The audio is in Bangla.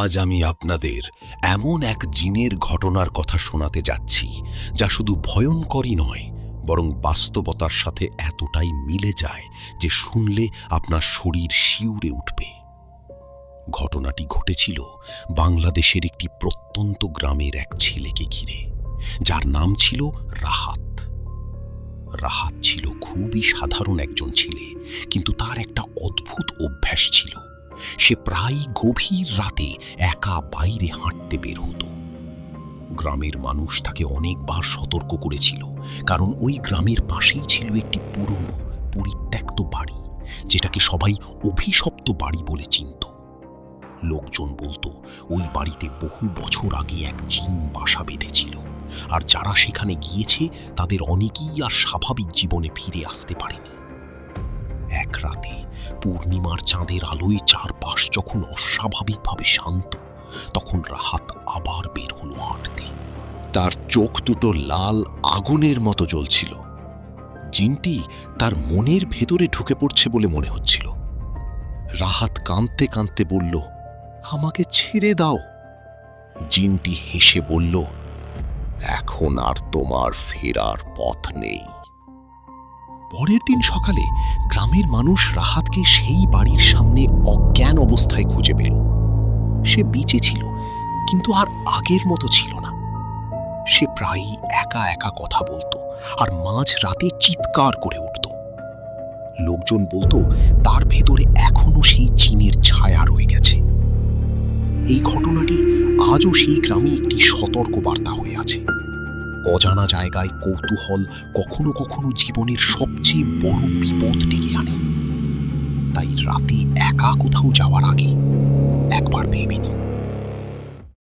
আজ আমি আপনাদের এমন এক জিনের ঘটনার কথা শোনাতে যাচ্ছি যা শুধু ভয়ঙ্করই নয়, বরং বাস্তবতার সাথে এতটাই মিলে যায় যে শুনলে আপনার শরীর শিউরে উঠবে। ঘটনাটি ঘটেছিল বাংলাদেশের একটি প্রত্যন্ত গ্রামের এক ছেলেকে ঘিরে, যার নাম ছিল রাহাত। রাহাত ছিল খুবই সাধারণ একজন ছেলে, কিন্তু তার একটা অদ্ভুত অভ্যাস ছিল। সে প্রায় গভীর রাতে একা বাইরে হাঁটতে বের হতো। গ্রামের মানুষ তাকে অনেকবার সতর্ক করেছিল, কারণ ওই গ্রামের পাশেই ছিল একটি পুরনো পরিত্যক্ত বাড়ি, যেটাকে সবাই অভিশপ্ত বাড়ি বলে চিনত। লোকজন বলতো ওই বাড়িতে বহু বছর আগে এক জিন বাসা বেঁধেছিল, আর যারা সেখানে গিয়েছে তাদের অনেকেই আর স্বাভাবিক জীবনে ফিরে আসতে পারেনি। এক রাতে পূর্ণিমার চাঁদের আলোয় চারপাশ যখন অস্বাভাবিকভাবে শান্ত, তখন রাহাত আবার বের হলো হাঁটতে। তার চোখ দুটো লাল আগুনের মতো জ্বলছিল। জিনটি তার মনের ভেতরে ঢুকে পড়ছে বলে মনে হচ্ছিল। রাহাত কাঁদতে কাঁদতে বলল, আমাকে ছেড়ে দাও। জিনটি হেসে বলল, এখন আর তোমার ফেরার পথ নেই। পরের দিন সকালে গ্রামের মানুষ রাহাতকে সেই বাড়ির সামনে অজ্ঞান অবস্থায় খুঁজে পেল। সে বেঁচে ছিল, কিন্তু আর আগের মতো ছিল না। সে প্রায়ই একা একা কথা বলতো আর মাঝ রাতে চিৎকার করে উঠত। লোকজন বলতো তার ভেতরে এখনো সেই জিনের ছায়া রয়ে গেছে। এই ঘটনাটি আজও সেই গ্রামে একটি সতর্ক বার্তা হয়ে আছে। অজানা জায়গায় কৌতূহল কখনো কখনো জীবনের সবচেয়ে বড় বিপদ ডেকে আনে। তাই রাতে একা কোথাও যাওয়ার আগে একবার ভেবে নিন।